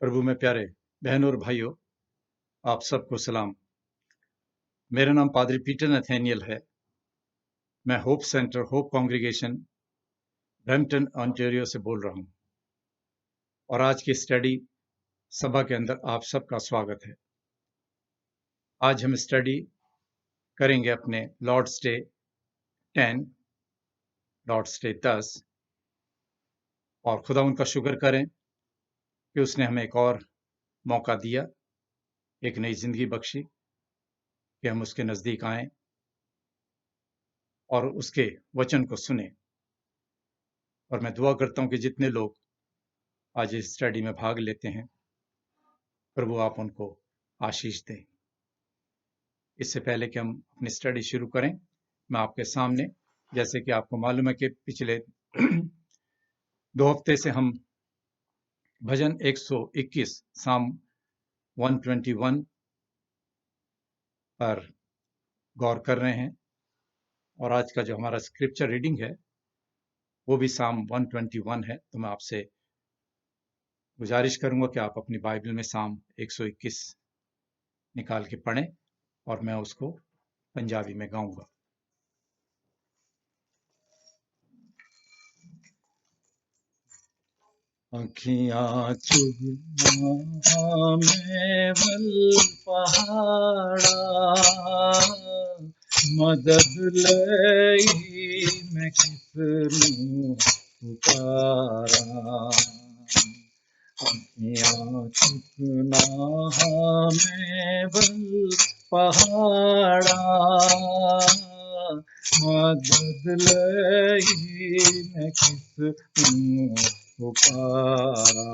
प्रभु में प्यारे बहनों और भाइयों, आप सबको सलाम। मेरा नाम पादरी पीटर नथेनियल है। मैं hope centre hope congregation Brampton Ontario से बोल रहा हूं और आज की स्टडी सभा के अंदर आप सबका स्वागत है। आज हम स्टडी करेंगे अपने लॉर्ड्स डे 10, लॉर्ड्स डे 10 और खुदा उनका शुक्र करें कि उसने हमें एक और मौका दिया, एक नई जिंदगी बख्शी कि हम उसके नजदीक आए और उसके वचन को सुने। और मैं दुआ करता हूं कि जितने लोग आज इस स्टडी में भाग लेते हैं, प्रभु आप उनको आशीष दें। इससे पहले कि हम अपनी स्टडी शुरू करें, मैं आपके सामने, जैसे कि आपको मालूम है कि पिछले 2 हफ्ते से हम भजन 121 साम 121 पर गौर कर रहे हैं और आज का जो हमारा स्क्रिप्चर रीडिंग है वो भी साम 121 है। तो मैं आपसे गुजारिश करूंगा कि आप अपनी बाइबल में साम 121 निकाल के पढ़ें और मैं उसको पंजाबी में गाऊंगा। अखियाँ चुभना में बल पहाड़ा, मदद लई मैं किसनूं पुकारा। अखियाँ चुभना में बल पहाड़ा, मदद लई मैं किसनूं पुकारा।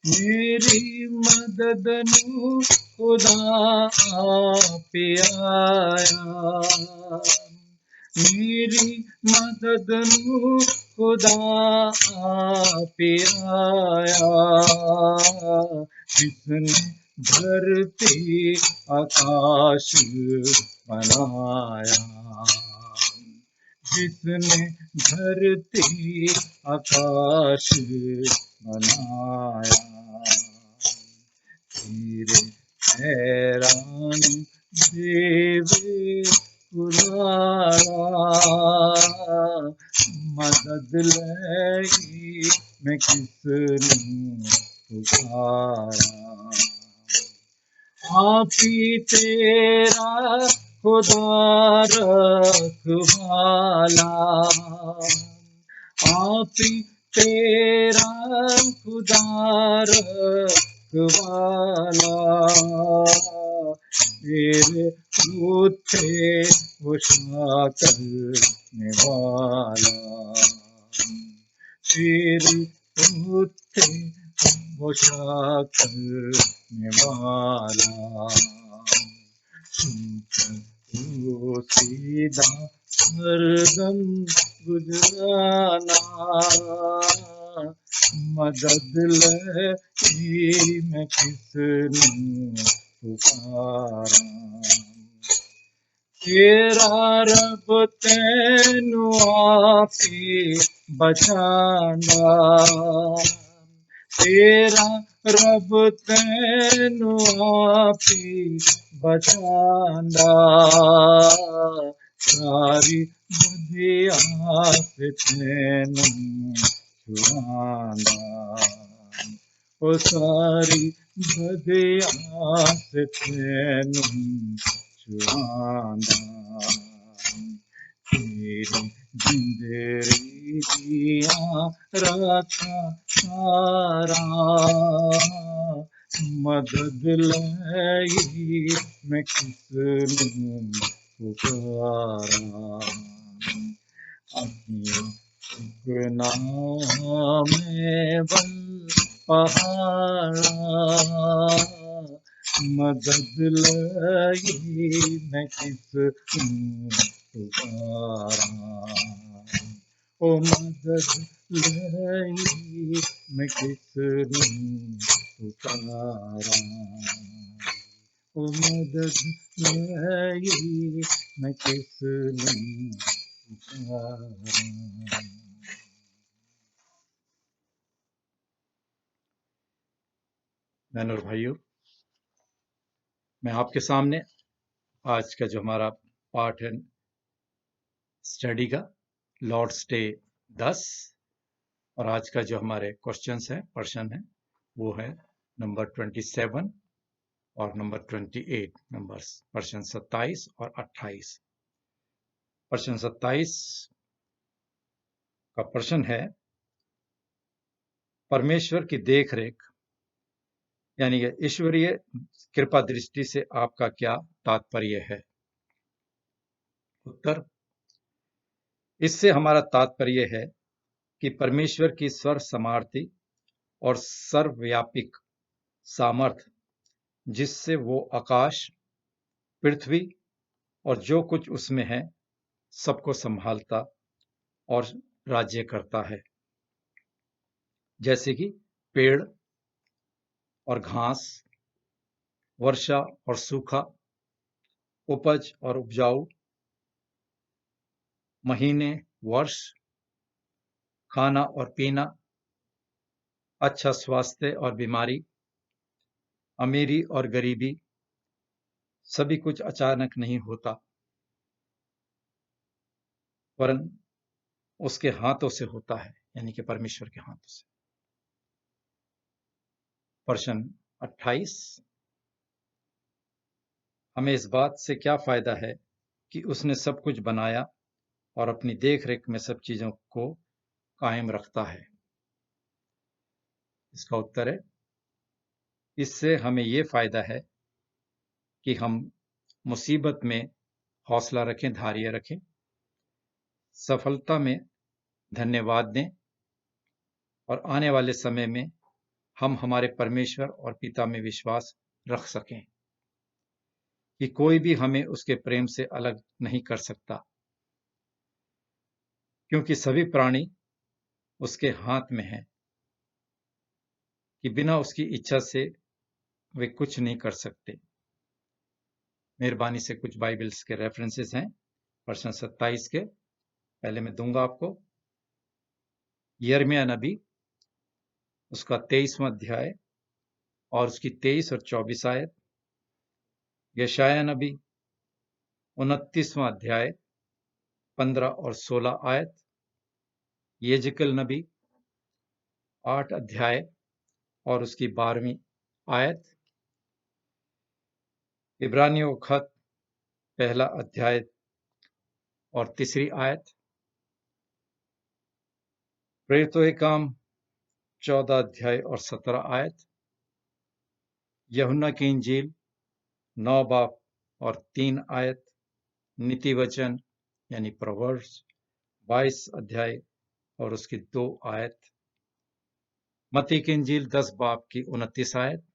मेरी मदद नू खुदा आप आया, मेरी मदद नू खुदा आप आया। जिसने धरती आकाश बनाया, जिसने धरती आकाश बनाया। तेरे हैरान देवे पुराना, मदद लई मैं किसनूं पुकारा। आप ही तेरा खुदा रखवाला, आप ही तेरा खुदा रखवाला। तेरे उठे वो करने वाला, तेरे उठे वो करने वाला। तू सीधा हरदम गुजराना, मदद लई मैं किसनूं पुकारा। तेरा रब तैनू आप ही बचाना, तेरा रब तैनू आप ही बचाना। सारी बुद्धियां से तैनू छुड़ाना, ओ सारी बुद्धियां से तैनू छुड़ाना। तेरी जिंदगी दिया रखा सारा, मदद लई मैं किसनूं पुकारा। अपनी चुगना में बल पहाड़ा, मदद लई मैं किसनूं पुकारा। ओ मदद लई मैं किसनूं पुकारा। ओ मदद लई मैं किसनूं पुकारा। बहनों और भाइयों, मैं आपके सामने आज का जो हमारा पार्ट है स्टडी का, लॉर्ड्स डे 10, और आज का जो हमारे क्वेश्चंस है, प्रश्न है, वो है नंबर 27 और नंबर 28, नंबर्स प्रश्न 27 और 28। प्रश्न 27 का प्रश्न है, परमेश्वर की देखरेख यानी कि ईश्वरीय कृपा दृष्टि से आपका क्या तात्पर्य है? उत्तर, इससे हमारा तात्पर्य है कि परमेश्वर की सर्वसमार्थी और सर्वव्यापिक सामर्थ्य, जिससे वो आकाश, पृथ्वी और जो कुछ उसमें है सबको संभालता और राज्य करता है, जैसे कि पेड़ और घास, वर्षा और सूखा, उपज और उपजाऊ, महीने, वर्ष, खाना और पीना, अच्छा स्वास्थ्य और बीमारी, अमीरी और गरीबी, सभी कुछ अचानक नहीं होता, वरन उसके हाथों से होता है, यानी कि परमेश्वर के हाथों से। प्रश्न 28, हमें इस बात से क्या फायदा है कि उसने सब कुछ बनाया और अपनी देखरेख में सब चीजों को कायम रखता है? इसका उत्तर है, इससे हमें यह फायदा है कि हम मुसीबत में हौसला रखें, धैर्य रखें, सफलता में धन्यवाद दें, और आने वाले समय में हम हमारे परमेश्वर और पिता में विश्वास रख सकें कि कोई भी हमें उसके प्रेम से अलग नहीं कर सकता, क्योंकि सभी प्राणी उसके हाथ में हैं कि बिना उसकी इच्छा से वे कुछ नहीं कर सकते। मेहरबानी से कुछ बाइबल्स के रेफरेंसेस हैं प्रश्न 27 के। पहले मैं दूंगा आपको यिर्मयाह नबी, उसका 23वां अध्याय और उसकी 23 और 24 आयत, यशायाह नबी 29वां अध्याय 15 और 16 आयत, यजेकिएल नबी 8 अध्याय और उसकी 12वीं आयत, इब्रानियों का खत 1 अध्याय और 3री आयत, प्रेरितों के काम 14 अध्याय और 17 आयत, यूहन्ना की इंजील 9 बाब और 3 आयत, नीति वचन यानी प्रोवर्ब्स 22 अध्याय और उसकी 2 आयत, मत्ती की इंजील 10 बाब की 29 आयत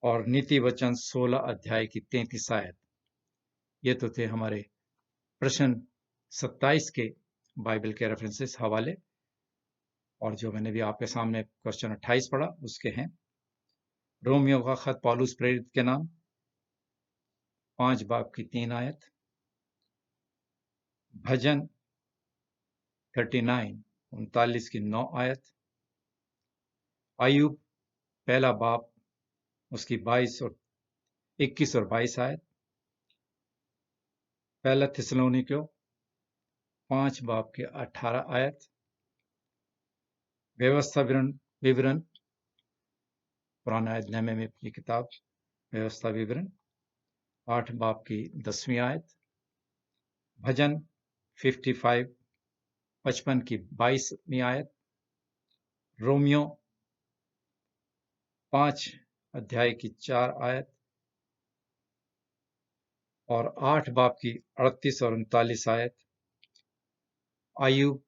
और नीति वचन 16 अध्याय की 33 आयत। ये तो थे हमारे प्रश्न 27 के बाइबल के रेफरेंसेस, हवाले। और जो मैंने भी आपके सामने क्वेश्चन 28 पढ़ा उसके हैं रोमियो का खत पौलुस प्रेरित के नाम 5 बाब की 3 आयत, भजन 39 39 की 9 आयत, अय्यूब 1 बाब उसकी 22 और 21 और 22 आयत, 1 थिस्सलुनीकियों 5 बाब के 18 आयत, व्यवस्था विवरण पुराना अध्याय में ये किताब व्यवस्था विवरण 8 बाब की 10वीं आयत, भजन 55 की 22वीं आयत, रोमियो 5 अध्याय की 4 आयत और 8 बाब की 38 और 39 आयत, अय्यूब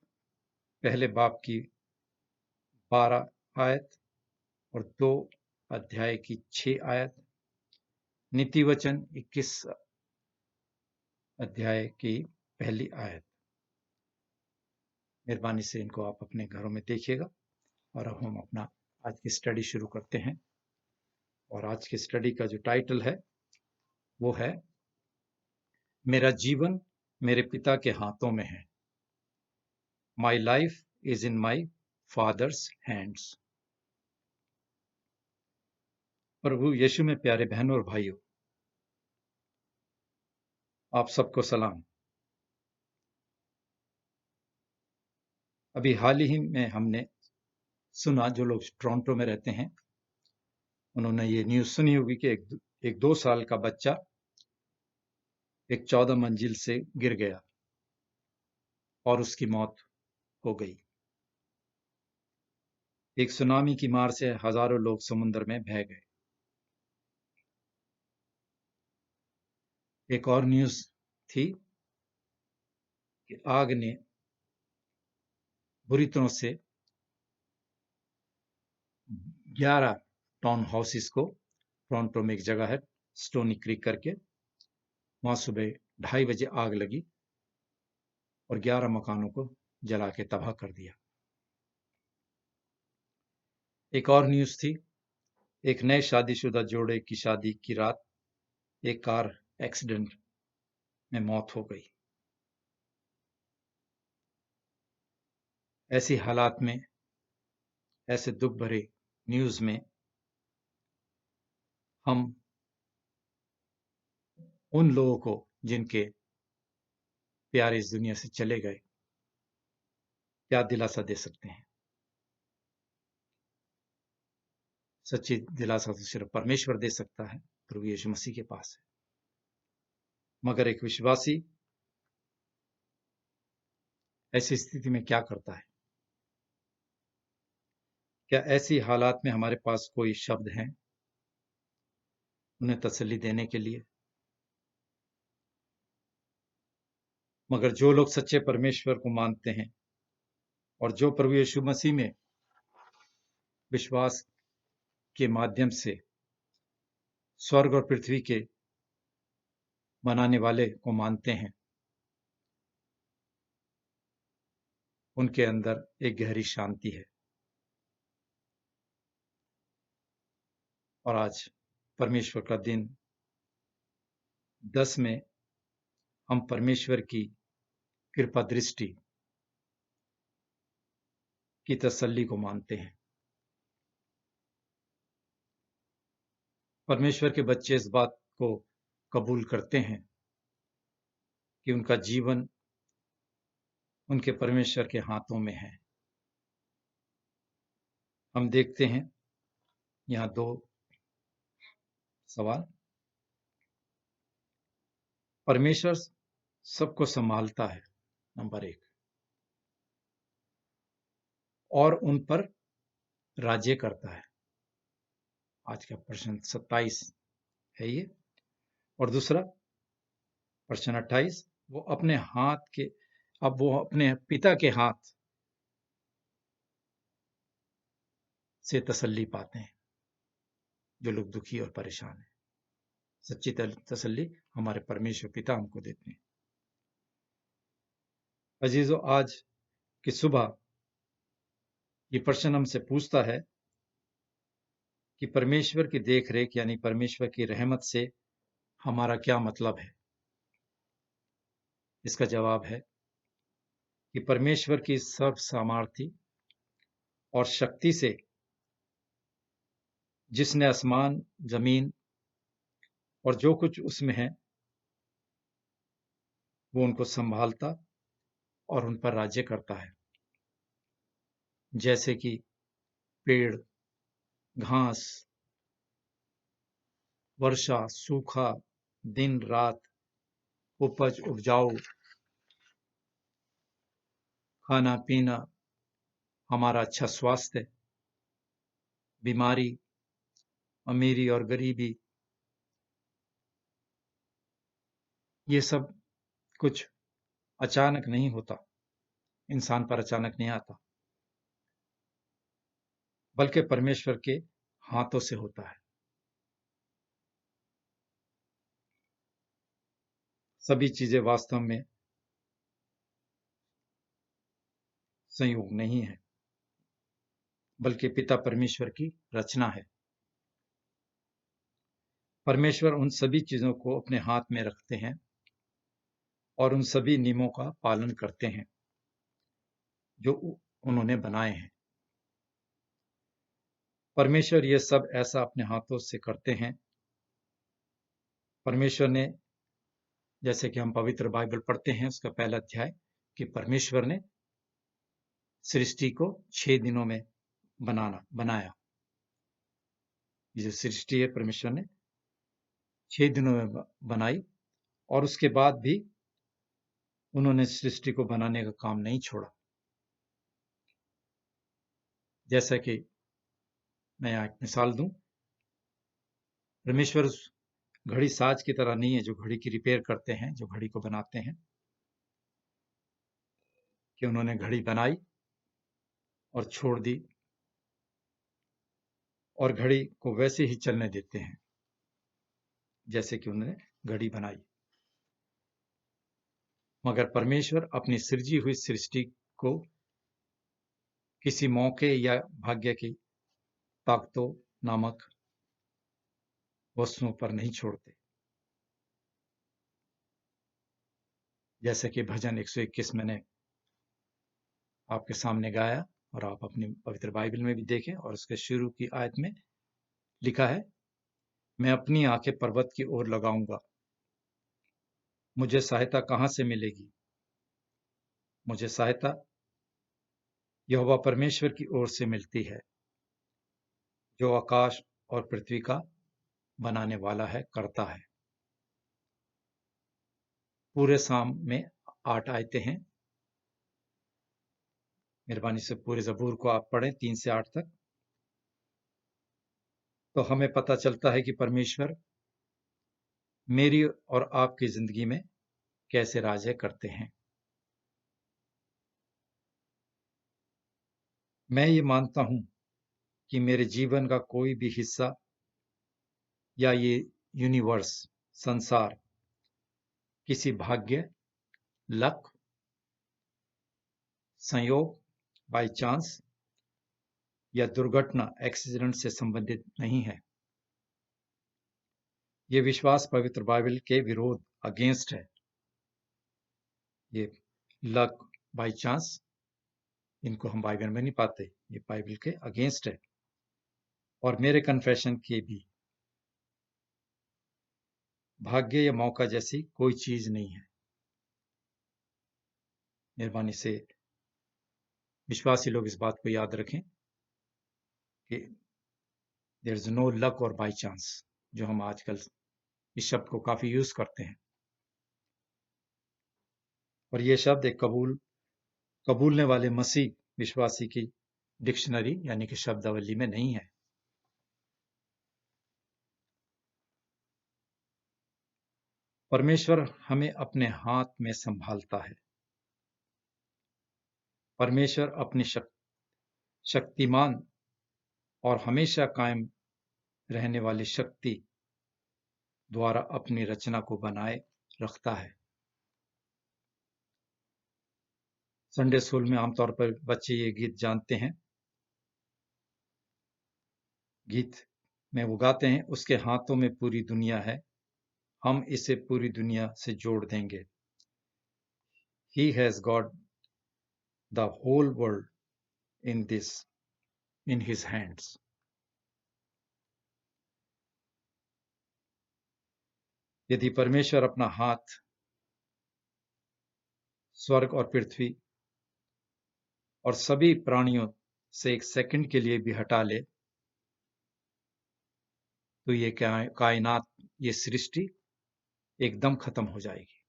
1 बाब की 12 आयत और 2 अध्याय की 6 आयत, नीति वचन 21 अध्याय की 1 आयत। मेहरबानी से इनको आप अपने घरों में देखिएगा। और अब हम अपना आज की स्टडी शुरू करते हैं। और आज की स्टडी का जो टाइटल है वो है, मेरा जीवन मेरे पिता के हाथों में है। My life is in my father's hands. प्रभु यीशु में प्यारे बहनों और भाइयों, आप सबको सलाम। अभी हाल ही में हमने सुना, जो लोग टोरंटो में रहते हैं उन्होंने ये न्यूज़ सुनी होगी कि एक 2 साल का बच्चा एक 14 मंजिल से गिर गया और उसकी मौत हो गई। एक सुनामी की मार से हजारों लोग समुद्र में बह गए। एक और न्यूज़ थी कि आग ने बुरी तरह से 11 टाउन हाउसेस को, टोरंटो में एक जगह है स्टोनी क्रीक करके, वहां सुबह 2:30 बजे आग लगी और 11 मकानों को जला के तबाह कर दिया। एक और न्यूज़ थी, एक नए शादीशुदा जोड़े की शादी की रात एक कार एक्सीडेंट में मौत हो गई। ऐसी हालात में, ऐसे दुख भरे न्यूज़ में हम उन लोगों को जिनके प्यारे इस दुनिया से चले गए क्या दिलासा दे सकते हैं? सच्ची दिलासा तो सिर्फ परमेश्वर दे सकता है, प्रभु यीशु मसीह के पास है। मगर एक विश्वासी ऐसी स्थिति में क्या करता है? क्या ऐसी हालात में हमारे पास कोई शब्द हैं उन्हें तसल्ली देने के लिए? मगर जो लोग सच्चे परमेश्वर को मानते हैं और जो प्रभु यीशु मसीह में विश्वास के माध्यम से स्वर्ग और पृथ्वी के बनाने वाले को मानते हैं, उनके अंदर एक गहरी शांति है। और आज परमेश्वर का दिन 10 में हम परमेश्वर की कृपा दृष्टि की तसल्ली को मानते हैं। परमेश्वर के बच्चे इस बात को कबूल करते हैं कि उनका जीवन उनके परमेश्वर के हाथों में है। हम देखते हैं यहाँ 2 सवाल। परमेश्वर सबको संभालता है, नंबर 1, और उन पर राज्य करता है। आज का प्रश्न 27 है ये। और दूसरा प्रश्न 28, वो अपने पिता के हाथ से तसल्ली पाते हैं जो लोग दुखी और परेशान हैं। सच्ची तसल्ली हमारे परमेश्वर पिता हमको देते हैं। अजीजों, आज की सुबह ये प्रश्न हमसे पूछता है कि परमेश्वर की देखरेख यानी परमेश्वर की रहमत से हमारा क्या मतलब है? इसका जवाब है कि परमेश्वर की सर्व सामर्थ्य और शक्ति से, जिसने आसमान, जमीन और जो कुछ उसमें है, वो उनको संभालता और उन पर राज्य करता है। जैसे कि पेड़, घास, वर्षा, सूखा, दिन रात, उपज, उपजाऊ, खाना पीना, हमारा अच्छा स्वास्थ्य, बीमारी, अमीरी और गरीबी, ये सब कुछ अचानक नहीं होता, इंसान पर अचानक नहीं आता, बल्कि परमेश्वर के हाथों से होता है। सभी चीजें वास्तव में संयोग नहीं है, बल्कि पिता परमेश्वर की रचना है। परमेश्वर उन सभी चीजों को अपने हाथ में रखते हैं और उन सभी नियमों का पालन करते हैं जो उन्होंने बनाए हैं। परमेश्वर ये सब ऐसा अपने हाथों से करते हैं। परमेश्वर ने, जैसे कि हम पवित्र बाइबल पढ़ते हैं उसका पहला अध्याय, कि परमेश्वर ने सृष्टि को 6 दिनों में बनाया। ये जो सृष्टि है परमेश्वर ने 6 दिनों में बनाई, और उसके बाद भी उन्होंने सृष्टि को बनाने का काम नहीं छोड़ा। जैसा कि मैं यहाँ एक मिसाल दूं, परमेश्वर घड़ी साज की तरह नहीं है जो घड़ी की रिपेयर करते हैं, जो घड़ी को बनाते हैं, कि उन्होंने घड़ी बनाई और छोड़ दी और घड़ी को वैसे ही चलने देते हैं जैसे कि उन्होंने घड़ी बनाई। मगर परमेश्वर अपनी सृजी हुई सृष्टि को किसी मौके या भाग्य की ताकतों नामक वस्तुओं पर नहीं छोड़ते। जैसे कि भजन 121 मैंने आपके सामने गाया और आप अपनी पवित्र बाइबल में भी देखें, और उसके शुरू की आयत में लिखा है, मैं अपनी आंखें पर्वत की ओर लगाऊंगा, मुझे सहायता कहां से मिलेगी? मुझे सहायता यहोवा परमेश्वर की ओर से मिलती है, जो आकाश और पृथ्वी का बनाने वाला है, करता है। पूरे साम में 8 आयतें हैं। मेहरबानी से पूरे जबूर को आप पढ़ें 3 से 8 तक, तो हमें पता चलता है कि परमेश्वर मेरी और आपकी जिंदगी में कैसे राज्य करते हैं। मैं ये मानता हूं कि मेरे जीवन का कोई भी हिस्सा या ये यूनिवर्स, संसार, किसी भाग्य, लक, संयोग, बाय चांस या दुर्घटना, एक्सीडेंट से संबंधित नहीं है। ये विश्वास पवित्र बाइबल के विरोध, अगेंस्ट है। ये लक, बाय चांस, इनको हम बाइबल में नहीं पाते, ये बाइबल के अगेंस्ट है। और मेरे कन्फेशन के भी भाग्य या मौका जैसी कोई चीज नहीं है। मेहरबानी से विश्वासी लोग इस बात को याद रखें कि देयर इज नो लक और बाय चांस, जो हम आजकल इस शब्द को काफी यूज करते हैं। और ये शब्द एक कबूलने वाले मसीह विश्वासी की डिक्शनरी यानी कि शब्दावली में नहीं है। परमेश्वर हमें अपने हाथ में संभालता है। परमेश्वर अपनी शक्तिमान और हमेशा कायम रहने वाली शक्ति द्वारा अपनी रचना को बनाए रखता है। संडे स्कूल में आमतौर पर बच्चे ये गीत जानते हैं। गीत में वो गाते हैं, उसके हाथों में पूरी दुनिया है, हम इसे पूरी दुनिया से जोड़ देंगे। He has got the whole world in his hands. यदि परमेश्वर अपना हाथ स्वर्ग और पृथ्वी और सभी प्राणियों से एक सेकंड के लिए भी हटा ले, तो ये कायनात, ये सृष्टि एकदम खत्म हो जाएगी।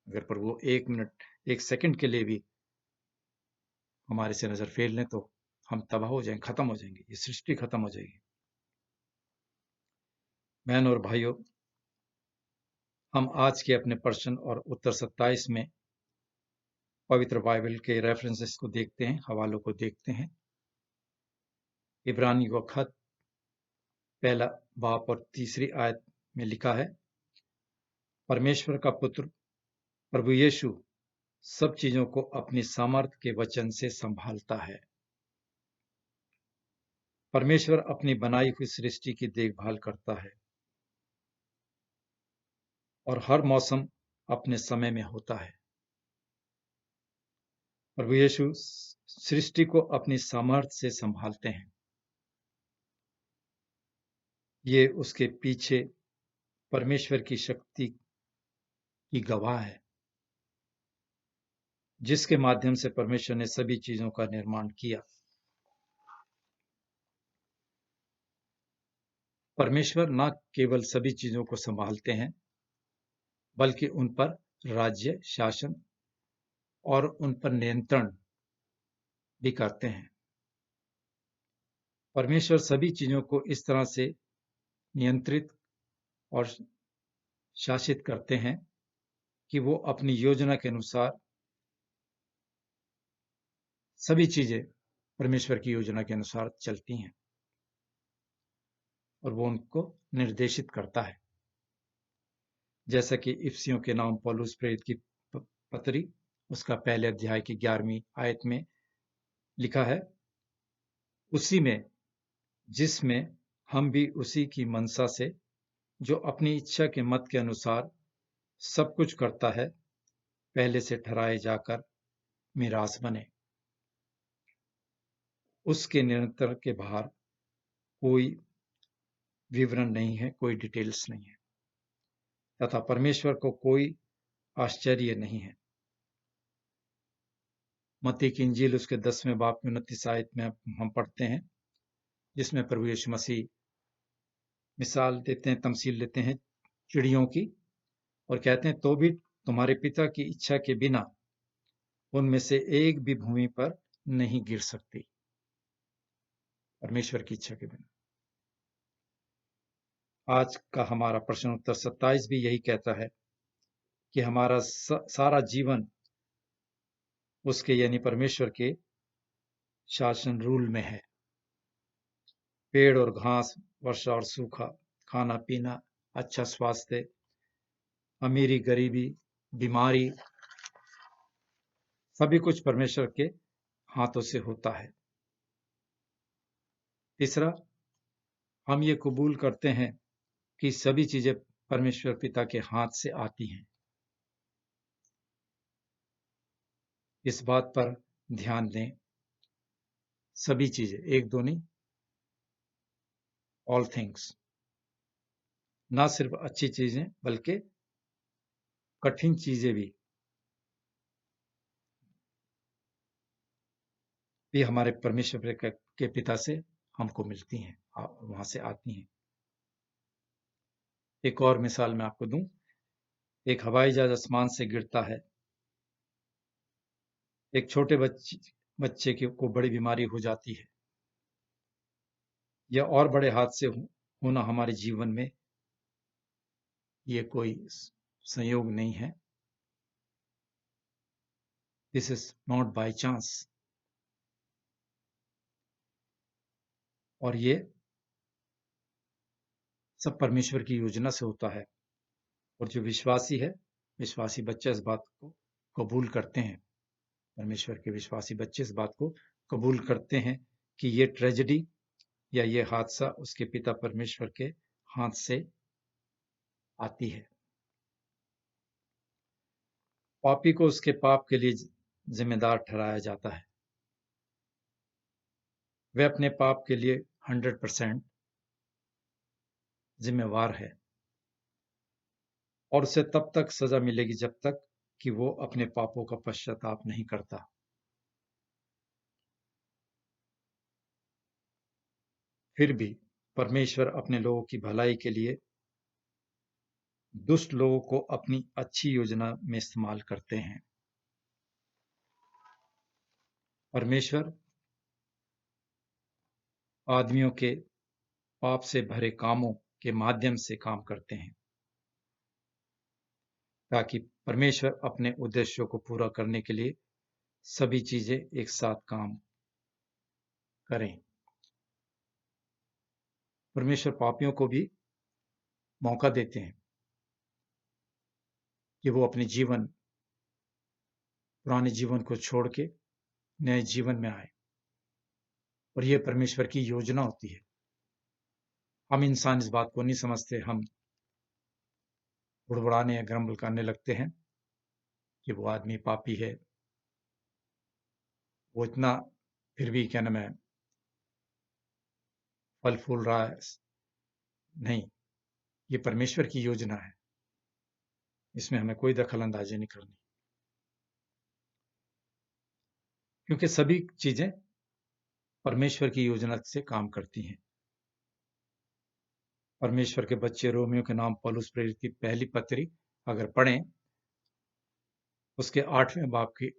अगर प्रभु 1 मिनट, 1 सेकंड के लिए भी हमारे से नजर फेर लें तो हम तबाह हो जाएंगे, खत्म हो जाएंगे, ये सृष्टि खत्म हो जाएगी। बहन और भाइयों, हम आज के अपने प्रश्न और उत्तर 27 में पवित्र बाइबल के रेफरेंसेस को देखते हैं, हवालों को देखते हैं। इब्रानी का खत पहला बाप और तीसरी आयत में लिखा है, परमेश्वर का पुत्र प्रभु यीशु सब चीजों को अपनी सामर्थ के वचन से संभालता है। परमेश्वर अपनी बनाई हुई सृष्टि की देखभाल करता है और हर मौसम अपने समय में होता है। प्रभु यीशु सृष्टि को अपनी सामर्थ से संभालते हैं। ये उसके पीछे परमेश्वर की शक्ति की गवाह है, जिसके माध्यम से परमेश्वर ने सभी चीजों का निर्माण किया। परमेश्वर न केवल सभी चीजों को संभालते हैं, बल्कि उन पर राज्य, शासन और उन पर नियंत्रण भी करते हैं। परमेश्वर सभी चीजों को इस तरह से नियंत्रित और शासित करते हैं कि वो अपनी योजना के अनुसार सभी चीजें परमेश्वर की योजना के अनुसार चलती हैं और वो उनको निर्देशित करता है। जैसा कि इफिसियों के नाम पौलुस प्रेरित की पत्री उसका पहले अध्याय की 11वीं आयत में लिखा है, उसी में जिसमें हम भी उसी की मनसा से, जो अपनी इच्छा के मत के अनुसार सब कुछ करता है, पहले से ठहराए जाकर मीरास बने। उसके नियंत्रण के बाहर कोई विवरण नहीं है, कोई डिटेल्स नहीं है, तथा परमेश्वर को कोई आश्चर्य नहीं है। मत्ती की इंजील उसके 10वें बाब की 29 आयत में हम पढ़ते हैं, जिसमें प्रभु यीशु मसीह मिसाल देते हैं, तमसील लेते हैं चिड़ियों की, और कहते हैं, तो भी तुम्हारे पिता की इच्छा के बिना उनमें से एक भी भूमि पर नहीं गिर सकती। परमेश्वर की इच्छा के बिना। आज का हमारा प्रश्न उत्तर 27 भी यही कहता है कि हमारा सारा जीवन उसके यानी परमेश्वर के शासन रूल में है। पेड़ और घास, वर्षा और सूखा, खाना पीना, अच्छा स्वास्थ्य, अमीरी गरीबी, बीमारी, सभी कुछ परमेश्वर के हाथों से होता है। तीसरा, हम ये कबूल करते हैं कि सभी चीजें परमेश्वर पिता के हाथ से आती हैं। इस बात पर ध्यान दें, सभी चीजें, एक दो नहीं, ऑल थिंग्स, ना सिर्फ अच्छी चीजें बल्कि कठिन चीजें भी हमारे परमेश्वर के पिता से हमको मिलती हैं, वहां से आती हैं। एक और मिसाल मैं आपको दूं, एक हवाई जहाज आसमान से गिरता है, एक छोटे बच्चे को बड़ी बीमारी हो जाती है, या और बड़े हादसे होना हमारे जीवन में ये कोई संयोग नहीं है। This is not by chance. और ये सब परमेश्वर की योजना से होता है। और जो विश्वासी है, विश्वासी बच्चे इस बात को कबूल करते हैं, परमेश्वर के विश्वासी बच्चे इस बात को कबूल करते हैं कि ये ट्रेजेडी या ये हादसा उसके पिता परमेश्वर के हाथ से आती है। पापी को उसके पाप के लिए जिम्मेदार ठहराया जाता है। वह अपने पाप के लिए 100% जिम्मेवार है, और उसे तब तक सजा मिलेगी जब तक कि वो अपने पापों का पश्चाताप नहीं करता। फिर भी परमेश्वर अपने लोगों की भलाई के लिए दुष्ट लोगों को अपनी अच्छी योजना में इस्तेमाल करते हैं। परमेश्वर आदमियों के पाप से भरे कामों के माध्यम से काम करते हैं, ताकि परमेश्वर अपने उद्देश्यों को पूरा करने के लिए सभी चीजें एक साथ काम करें। परमेश्वर पापियों को भी मौका देते हैं कि वो अपने पुराने जीवन को छोड़ के नए जीवन में आए, और यह परमेश्वर की योजना होती है। हम इंसान इस बात को नहीं समझते, हम बुड़बुड़ाने या ग्रम्बल करने लगते हैं कि वो आदमी पापी है, वो इतना फिर भी क्या नाम है फल फूल रहा है, नहीं, ये परमेश्वर की योजना है, इसमें हमें कोई दखल अंदाजी नहीं करनी, क्योंकि सभी चीजें परमेश्वर की योजना से काम करती हैं। परमेश्वर के बच्चे रोमियो के नाम पौलुस प्रेरित की पहली पत्री अगर पढ़ें, उसके 8वें बाब की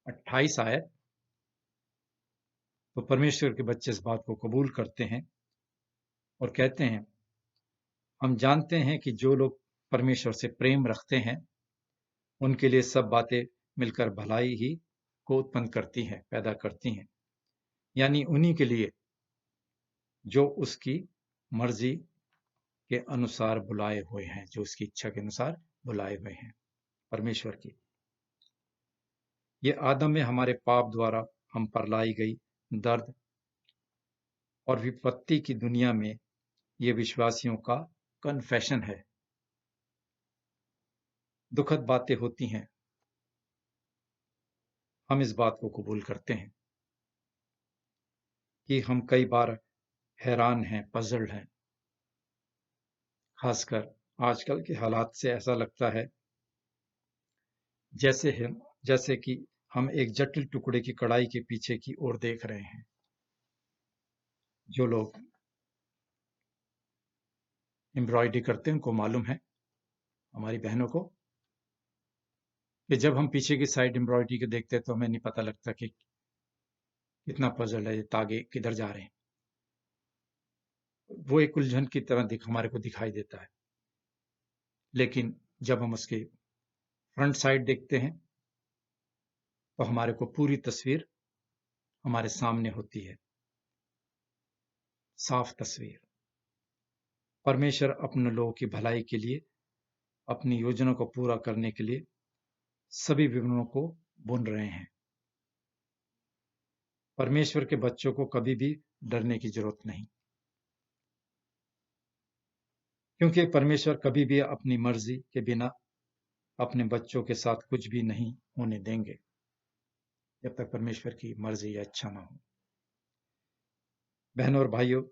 28 आयत, तो परमेश्वर के बच्चे इस बात को कबूल करते हैं और कहते हैं, हम जानते हैं कि जो लोग परमेश्वर से प्रेम रखते हैं उनके लिए सब बातें मिलकर भलाई ही को उत्पन्न करती हैं, पैदा करती हैं, यानी उन्हीं के लिए जो उसकी मर्जी के अनुसार बुलाए हुए हैं, जो उसकी इच्छा के अनुसार बुलाए हुए हैं, परमेश्वर की। ये आदम में हमारे पाप द्वारा हम पर लाई गई दर्द और विपत्ति की दुनिया में ये विश्वासियों का कन्फेशन है। दुखद बातें होती हैं, हम इस बात को कबूल करते हैं कि हम कई बार हैरान हैं, पजल्ड हैं। खासकर आजकल के हालात से ऐसा लगता है जैसे कि हम एक जटिल टुकड़े की कड़ाई के पीछे की ओर देख रहे हैं। जो लोग एम्ब्रॉयडरी करते हैं उनको मालूम है, हमारी बहनों को, कि जब हम पीछे की साइड एम्ब्रॉयडरी के देखते हैं तो हमें नहीं पता लगता कि कितना पजल है, ये तागे किधर जा रहे हैं। वो एक उलझन की तरह हमारे को दिखाई देता है, लेकिन जब हम उसके फ्रंट साइड देखते हैं तो हमारे को पूरी तस्वीर हमारे सामने होती है, साफ तस्वीर। परमेश्वर अपने लोगों की भलाई के लिए, अपनी योजना को पूरा करने के लिए सभी विवरणों को बुन रहे हैं। परमेश्वर के बच्चों को कभी भी डरने की जरूरत नहीं, क्योंकि परमेश्वर कभी भी अपनी मर्जी के बिना अपने बच्चों के साथ कुछ भी नहीं होने देंगे, जब तक परमेश्वर की मर्जी या इच्छा ना हो। बहनों और भाइयों,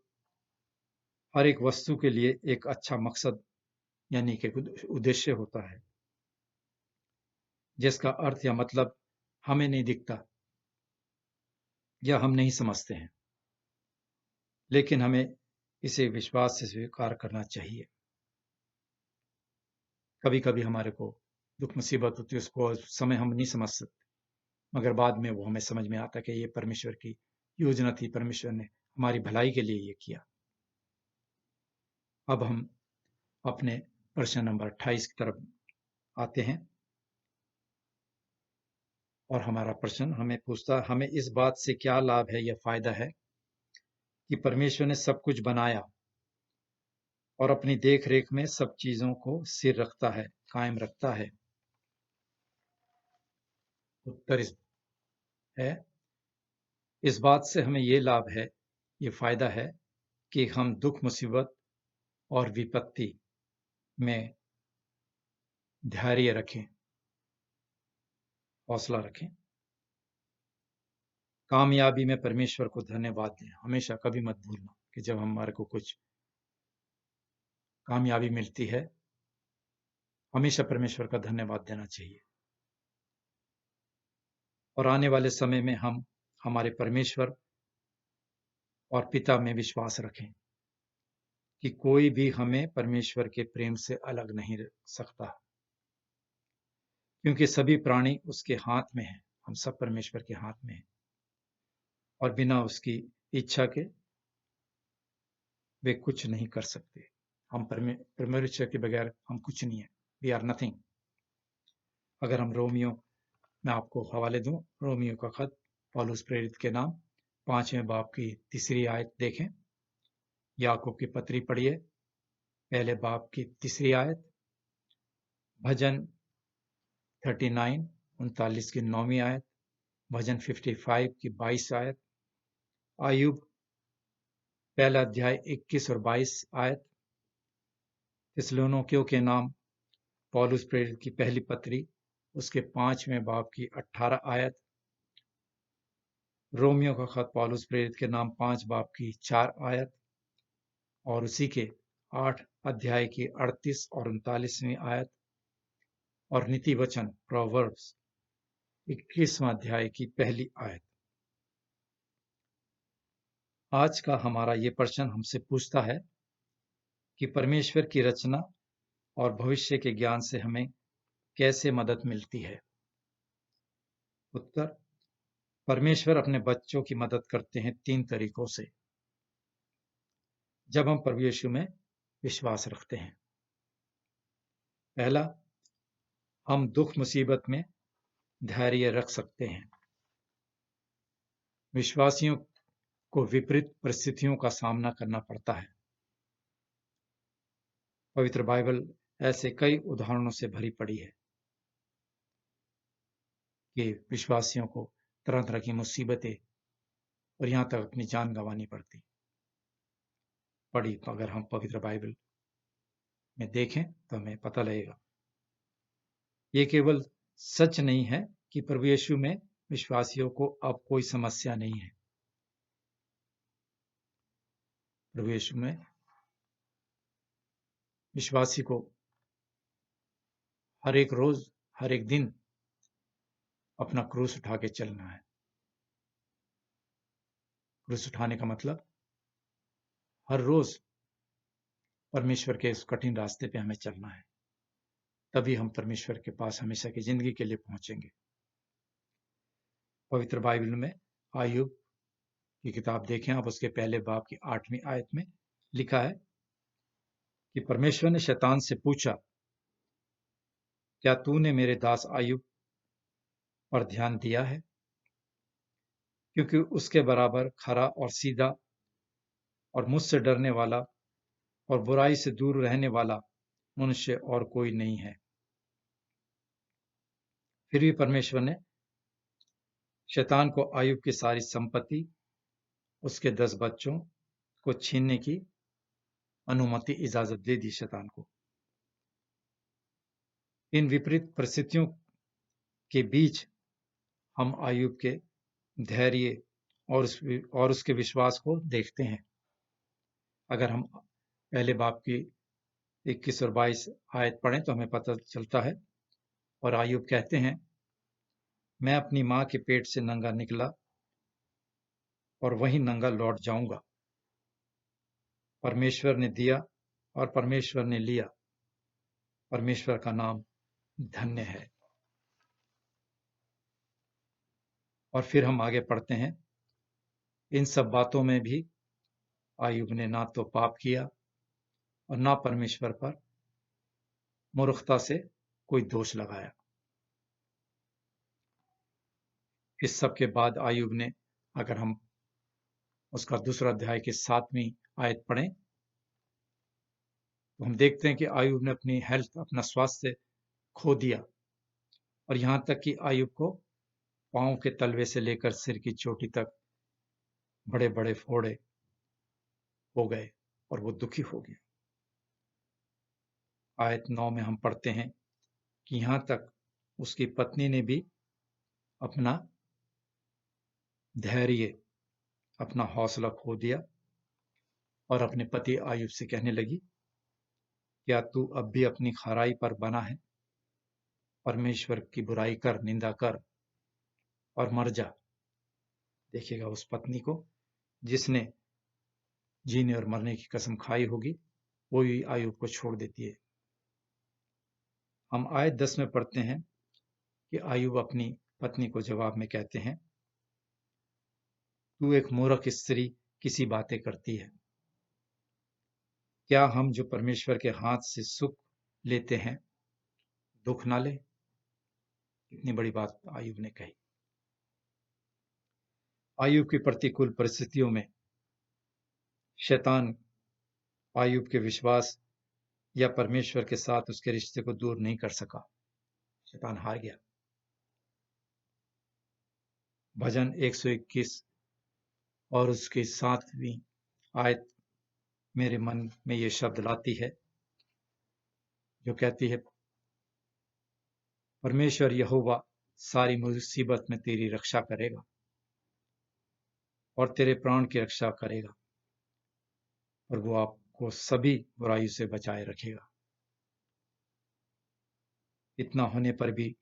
हर एक वस्तु के लिए एक अच्छा मकसद यानी कि उद्देश्य होता है, जिसका अर्थ या मतलब हमें नहीं दिखता या हम नहीं समझते हैं, लेकिन हमें इसे विश्वास से स्वीकार करना चाहिए। कभी कभी हमारे को दुख मुसीबत होती है, उसको उस समय हम नहीं समझ सकते, मगर बाद में वो हमें समझ में आता कि ये परमेश्वर की योजना थी, परमेश्वर ने हमारी भलाई के लिए ये किया। अब हम अपने प्रश्न नंबर 28 की तरफ आते हैं और हमारा प्रश्न हमें पूछता है, हमें इस बात से क्या लाभ है या फायदा है कि परमेश्वर ने सब कुछ बनाया और अपनी देख रेख में सब चीजों को स्थिर रखता है, कायम रखता है। उत्तर है, इस बात से हमें ये लाभ है, ये फायदा है कि हम दुख मुसीबत और विपत्ति में धैर्य रखें, हौसला रखें, कामयाबी में परमेश्वर को धन्यवाद दें। हमेशा कभी मत भूलना कि जब हमारे को कुछ कामयाबी मिलती है, हमेशा परमेश्वर का धन्यवाद देना चाहिए। और आने वाले समय में हम हमारे परमेश्वर और पिता में विश्वास रखें कि कोई भी हमें परमेश्वर के प्रेम से अलग नहीं रख सकता, क्योंकि सभी प्राणी उसके हाथ में हैं। हम सब परमेश्वर के हाथ में हैं और बिना उसकी इच्छा के वे कुछ नहीं कर सकते। हम परमेश्वर के बगैर हम कुछ नहीं है, वी आर नथिंग। अगर हम रोमियो, मैं आपको हवाले दूं, रोमियो का खत पौलुस प्रेरित के नाम 5वें बाब की 3 आयत देखें। याकूब की पत्री पढ़िए, पहले बाब की 3 आयत। भजन 39 39 की 9वीं आयत। भजन 55 की 22 आयत। आयुब पहला अध्याय 21 और 22 आयत। थिस्सलुनीकियों के नाम पौलुस प्रेरित की पहली पत्री, उसके 5वें बाब की 18 आयत। रोमियो का खत पौलुस प्रेरित के नाम 5 बाब की 4 आयत। और उसी के 8 अध्याय की 38 और 39वीं आयत और नीति वचन प्रोवर्ब्स 21वां अध्याय की पहली आयत। आज का हमारा ये प्रश्न हमसे पूछता है कि परमेश्वर की रचना और भविष्य के ज्ञान से हमें कैसे मदद मिलती है। उत्तर, परमेश्वर अपने बच्चों की मदद करते हैं 3 तरीकों से। जब हम प्रभु यीशु में विश्वास रखते हैं। पहला, हम दुख मुसीबत में धैर्य रख सकते हैं। विश्वासियों को विपरीत परिस्थितियों का सामना करना पड़ता है। पवित्र बाइबल ऐसे कई उदाहरणों से भरी पड़ी है कि विश्वासियों को तरह तरह की मुसीबतें और यहां तक अपनी जान गंवानी पड़ी। अगर हम पवित्र बाइबल में देखें तो हमें पता लगेगा। ये केवल सच नहीं है कि प्रभु यीशु में विश्वासियों को अब कोई समस्या नहीं है। प्रभु यीशु में विश्वासी को हर एक रोज, हर एक दिन अपना क्रूस उठा के चलना है। क्रूस उठाने का मतलब हर रोज परमेश्वर के इस कठिन रास्ते पे हमें चलना है। तभी हम परमेश्वर के पास हमेशा की जिंदगी के लिए पहुंचेंगे। पवित्र बाइबल में आयुब की किताब देखें आप, उसके पहले बाब की 8वीं आयत में लिखा है कि परमेश्वर ने शैतान से पूछा, क्या तूने मेरे दास आयुब पर ध्यान दिया है? क्योंकि उसके बराबर खरा और सीधा और मुझसे डरने वाला और बुराई से दूर रहने वाला मनुष्य और कोई नहीं है। फिर भी परमेश्वर ने शैतान को आयुब की सारी संपत्ति, उसके 10 बच्चों को छीनने की अनुमति, इजाजत दे दी शैतान को। इन विपरीत परिस्थितियों के बीच हम आयुब के धैर्य और उसके विश्वास को देखते हैं। अगर हम पहले बाब की 21 और 22 आयत पढ़ें तो हमें पता चलता है, और आयुब कहते हैं, मैं अपनी मां के पेट से नंगा निकला और वहीं नंगा लौट जाऊंगा। परमेश्वर ने दिया और परमेश्वर ने लिया। परमेश्वर का नाम धन्य है। और फिर हम आगे पढ़ते हैं, इन सब बातों में भी आयुब ने ना तो पाप किया और ना परमेश्वर पर मूर्खता से कोई दोष लगाया। इस सब के बाद आयुब ने, अगर हम उसका दूसरा अध्याय की 7वीं आयत पढ़ें तो हम देखते हैं कि आयुब ने अपनी हेल्थ, अपना स्वास्थ्य खो दिया, और यहां तक कि आयुब को पांव के तलवे से लेकर सिर की चोटी तक बड़े बड़े फोड़े हो गए और वो दुखी हो गया। आयत 9 में हम पढ़ते हैं कि यहां तक उसकी पत्नी ने भी अपना धैर्य, अपना हौसला खो दिया और अपने पति आयुब से कहने लगी, क्या तू अब भी अपनी खराई पर बना है? परमेश्वर की बुराई कर, निंदा कर और मर जा। देखिएगा, उस पत्नी को जिसने जीने और मरने की कसम खाई होगी, वो ही आयुब को छोड़ देती है। हम आयत 10 में पढ़ते हैं कि आयुब अपनी पत्नी को जवाब में कहते हैं, तू एक मूर्ख स्त्री किसी बातें करती है। क्या हम जो परमेश्वर के हाथ से सुख लेते हैं दुख ना ले? इतनी बड़ी बात आयुब ने कही। आयुब की प्रतिकूल परिस्थितियों में शैतान आयुब के विश्वास या परमेश्वर के साथ उसके रिश्ते को दूर नहीं कर सका। शैतान हार गया। भजन 121 और उसकी 7वीं आयत मेरे मन में ये शब्द लाती है जो कहती है, परमेश्वर यहोवा सारी मुसीबत में तेरी रक्षा करेगा और तेरे प्राण की रक्षा करेगा, और वो आपको सभी बुराई से बचाए रखेगा। इतना होने पर भी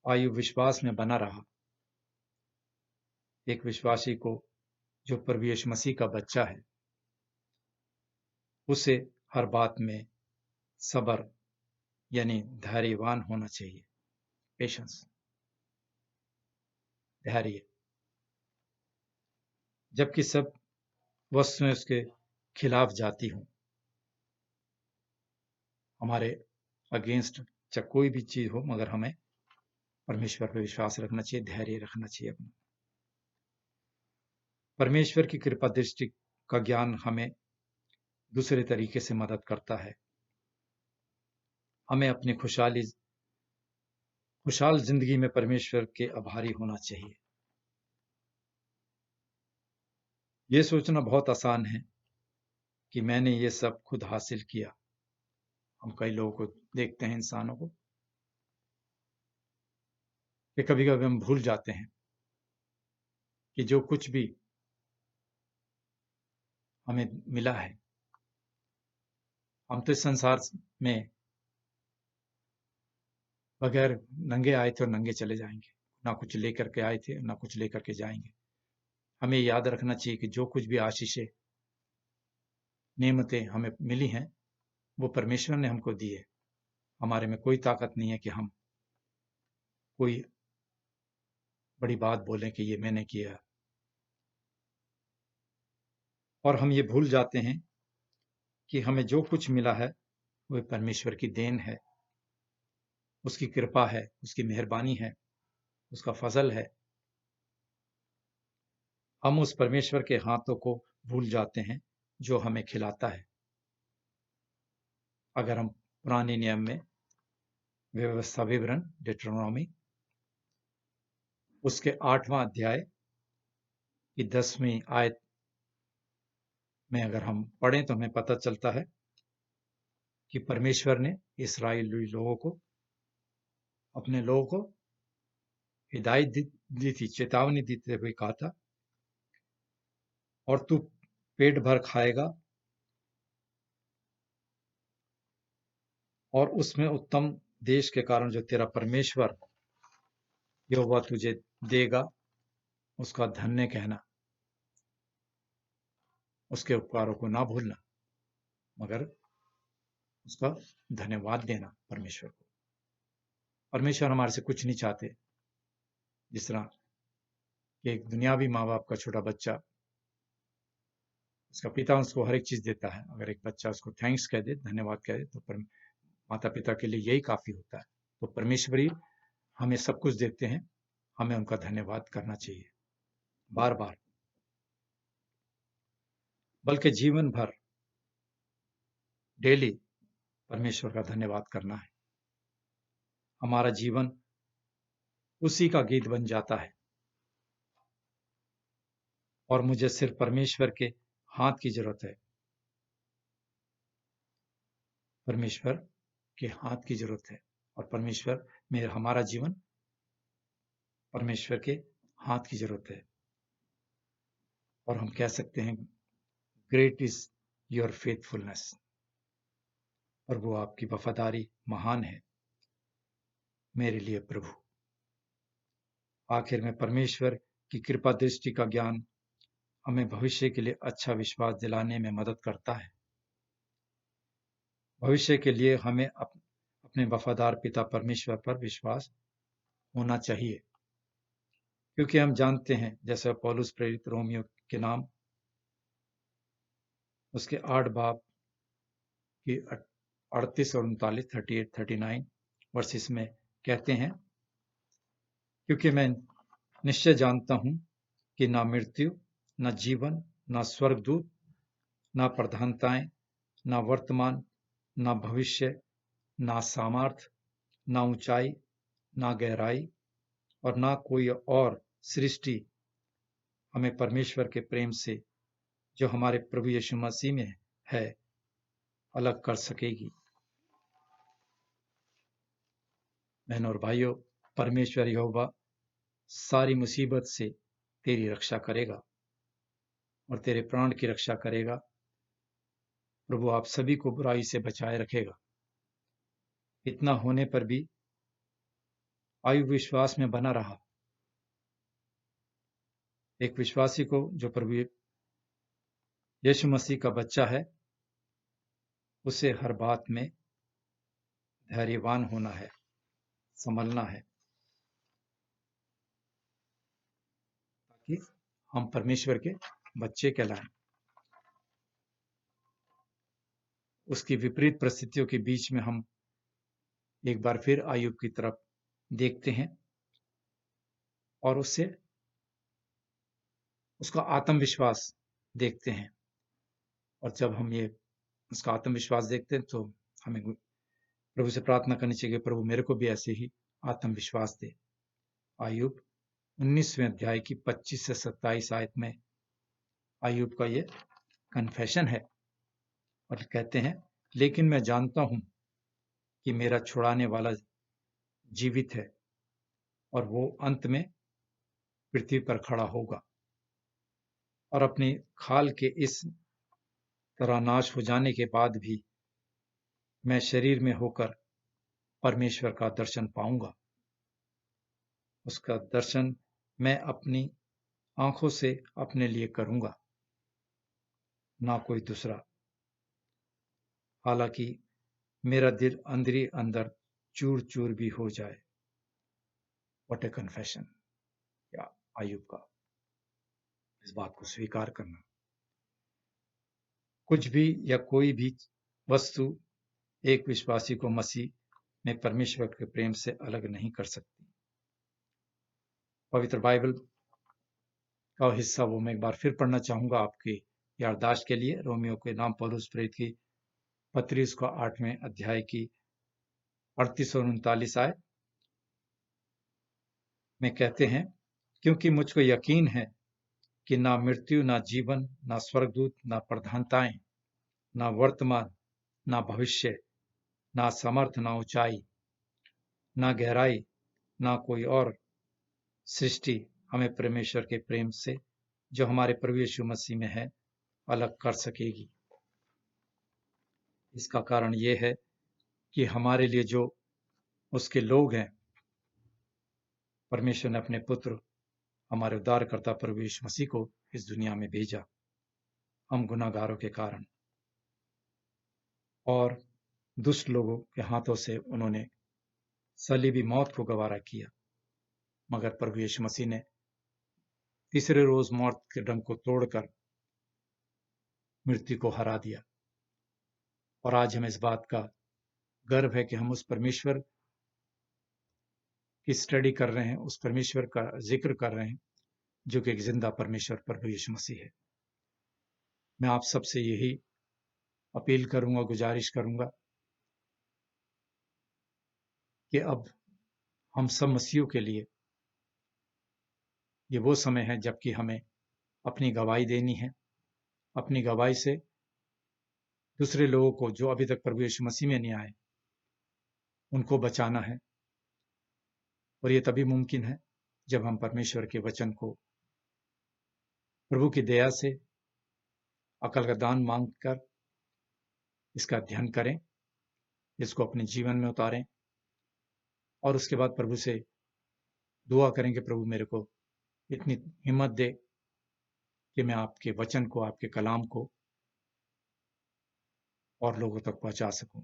आयु विश्वास में बना रहा। एक विश्वासी को, जो प्रभु यीशु मसीह का बच्चा है, उसे हर बात में सब्र यानी धैर्यवान होना चाहिए। पेशेंस, धैर्य। जबकि सब वस्तुएं उसके खिलाफ जाती हों, हमारे अगेंस्ट, चाहे कोई भी चीज हो, मगर हमें परमेश्वर पर विश्वास रखना चाहिए, धैर्य रखना चाहिए अपना। परमेश्वर की कृपा दृष्टि का ज्ञान हमें दूसरे तरीके से मदद करता है। हमें अपनी खुशहाल जिंदगी में परमेश्वर के आभारी होना चाहिए। यह सोचना बहुत आसान है कि मैंने ये सब खुद हासिल किया। हम कई लोगों को देखते हैं, इंसानों को, कि कभी कभी हम भूल जाते हैं कि जो कुछ भी हमें मिला है, हम तो इस संसार में बगैर नंगे आए थे और नंगे चले जाएंगे। ना कुछ लेकर के आए थे, ना कुछ लेकर के जाएंगे। हमें याद रखना चाहिए कि जो कुछ भी आशीषें, नेमतें हमें मिली हैं, वो परमेश्वर ने हमको दी है। हमारे में कोई ताकत नहीं है कि हम कोई बड़ी बात बोलें कि ये मैंने किया। और हम ये भूल जाते हैं कि हमें जो कुछ मिला है वो परमेश्वर की देन है, उसकी कृपा है, उसकी मेहरबानी है, उसका फजल है। हम उस परमेश्वर के हाथों को भूल जाते हैं जो हमें खिलाता है। अगर हम पुराने नियम में व्यवस्था विवरण डिट्रोनॉमी उसके 8वां अध्याय की 10वीं आयत में अगर हम पढ़ें तो हमें पता चलता है कि परमेश्वर ने इस्राएली लोगों को, अपने लोगों को हिदायत दी थी, चेतावनी देते हुए कहा था, और तू पेट भर खाएगा और उसमें उत्तम देश के कारण जो तेरा परमेश्वर यहोवा तुझे देगा, उसका धन्य कहना, उसके उपकारों को ना भूलना, मगर उसका धन्यवाद देना परमेश्वर को। परमेश्वर हमारे से कुछ नहीं चाहते। जिस तरह एक दुनियावी माँ बाप का छोटा बच्चा, उसका पिता उसको हर एक चीज देता है, अगर एक बच्चा उसको थैंक्स कह दे, धन्यवाद कह दे, तो माता पिता के लिए यही काफी होता है। तो परमेश्वरी हमें सब कुछ देते हैं, हमें उनका धन्यवाद करना चाहिए बार बार, बल्कि जीवन भर डेली परमेश्वर का धन्यवाद करना है। हमारा जीवन उसी का गीत बन जाता है। और मुझे सिर्फ परमेश्वर के हाथ की जरूरत है, परमेश्वर के हाथ की जरूरत है। और परमेश्वर में हमारा जीवन परमेश्वर के हाथ की जरूरत है। और हम कह सकते हैं, ग्रेट इज योर फेथफुलनेस, और वो आपकी वफादारी महान है मेरे लिए प्रभु। आखिर में परमेश्वर की कृपा दृष्टि का ज्ञान हमें भविष्य के लिए अच्छा विश्वास दिलाने में मदद करता है। भविष्य के लिए हमें अपने वफादार पिता परमेश्वर पर विश्वास होना चाहिए, क्योंकि हम जानते हैं, जैसे पौलुस प्रेरित रोमियो के नाम उसके 8 बाब की 38 और 39, 38, 39 वर्सेस में कहते हैं, क्योंकि मैं निश्चय जानता हूं कि ना मृत्यु, ना जीवन, ना स्वर्गदूत, ना प्रधानताएं, ना वर्तमान, ना भविष्य, ना सामर्थ, ना ऊंचाई, ना गहराई, और ना कोई और सृष्टि हमें परमेश्वर के प्रेम से जो हमारे प्रभु यीशु मसीह में है अलग कर सकेगी। बहनों और भाइयों, परमेश्वर यहोवा सारी मुसीबत से तेरी रक्षा करेगा और तेरे प्राण की रक्षा करेगा। प्रभु आप सभी को बुराई से बचाए रखेगा। इतना होने पर भी आयु विश्वास में बना रहा। एक विश्वासी को जो प्रभु यीशु मसीह का बच्चा है, उसे हर बात में धैर्यवान होना है, संभलना है, ताकि हम परमेश्वर के बच्चे कहलाएं। उसकी विपरीत परिस्थितियों के बीच में हम एक बार फिर आयुब की तरफ देखते हैं और उसका आत्मविश्वास देखते हैं। और जब हम ये उसका आत्मविश्वास देखते हैं तो हमें प्रभु से प्रार्थना करनी चाहिए, प्रभु मेरे को भी ऐसे ही आत्मविश्वास दे। आयुब 19वें अध्याय की 25 से 27 आयत में आयुब का ये कन्फेशन है और कहते हैं, लेकिन मैं जानता हूं कि मेरा छुड़ाने वाला जीवित है और वो अंत में पृथ्वी पर खड़ा होगा और अपनी खाल के इस तरह नाश हो जाने के बाद भी मैं शरीर में होकर परमेश्वर का दर्शन पाऊंगा। उसका दर्शन मैं अपनी आंखों से अपने लिए करूंगा, ना कोई दूसरा। हालांकि मेरा दिल अंदरी अंदर चूर चूर भी हो जाए। व्हाट ए कन्फेशन या आयुब का इस बात को स्वीकार करना। कुछ भी या कोई भी वस्तु एक विश्वासी को मसीह में परमेश्वर के प्रेम से अलग नहीं कर सकती। पवित्र बाइबल का हिस्सा वो मैं एक बार फिर पढ़ना चाहूंगा आपकी याददाश्त के लिए। रोमियो के नाम पौलुस प्रेरित की पत्री उसका 8वें अध्याय की 38 और 39 आयत में कहते हैं, क्योंकि मुझको यकीन है कि ना मृत्यु, ना जीवन, ना स्वर्गदूत, ना प्रधानताएं, ना वर्तमान, ना भविष्य, ना समर्थ, ना ऊंचाई, ना गहराई, ना कोई और सृष्टि हमें परमेश्वर के प्रेम से जो हमारे प्रभु यीशु मसीह में है अलग कर सकेगी। इसका कारण यह है कि हमारे लिए जो उसके लोग हैं, परमेश्वर ने अपने पुत्र हमारे उद्धारकर्ता प्रभु यीशु मसीह को इस दुनिया में भेजा। हम गुनाहगारों के कारण और दुष्ट लोगों के हाथों से उन्होंने सलीबी मौत को गवारा किया, मगर प्रभु यीशु मसीह ने तीसरे रोज मौत के डंक को तोड़कर मृत्यु को हरा दिया। और आज हमें इस बात का गर्व है कि हम उस परमेश्वर की स्टडी कर रहे हैं, उस परमेश्वर का जिक्र कर रहे हैं जो कि एक जिंदा परमेश्वर प्रभु यीशु मसीह है। मैं आप सबसे यही अपील करूंगा, गुजारिश करूंगा कि अब हम सब मसीहियों के लिए ये वो समय है जबकि हमें अपनी गवाही देनी है। अपनी गवाही से दूसरे लोगों को जो अभी तक प्रभु यीशु मसीह में नहीं आए उनको बचाना है। और ये तभी मुमकिन है जब हम परमेश्वर के वचन को प्रभु की दया से अकल का दान मांगकर इसका अध्ययन करें, इसको अपने जीवन में उतारें और उसके बाद प्रभु से दुआ करें कि प्रभु मेरे को इतनी हिम्मत दे कि मैं आपके वचन को, आपके कलाम को और लोगों तक पहुंचा सकूं।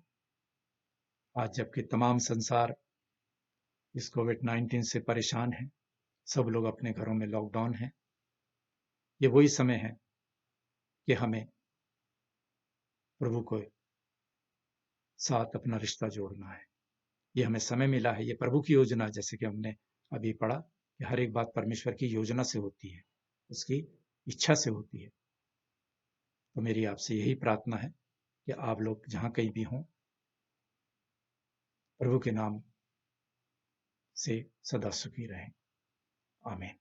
आज जबकि तमाम संसार इस कोविड-19 से परेशान है, सब लोग अपने घरों में लॉकडाउन हैं, ये वही समय है कि हमें प्रभु को साथ अपना रिश्ता जोड़ना है। ये हमें समय मिला है, ये प्रभु की योजना, जैसे कि हमने अभी पढ़ा कि हर एक बात परमेश्वर की योजना से होती है, उसकी इच्छा से होती है। तो मेरी आपसे यही प्रार्थना है कि आप लोग जहां कहीं भी हों, प्रभु के नाम से सदा सुखी रहें। आमीन।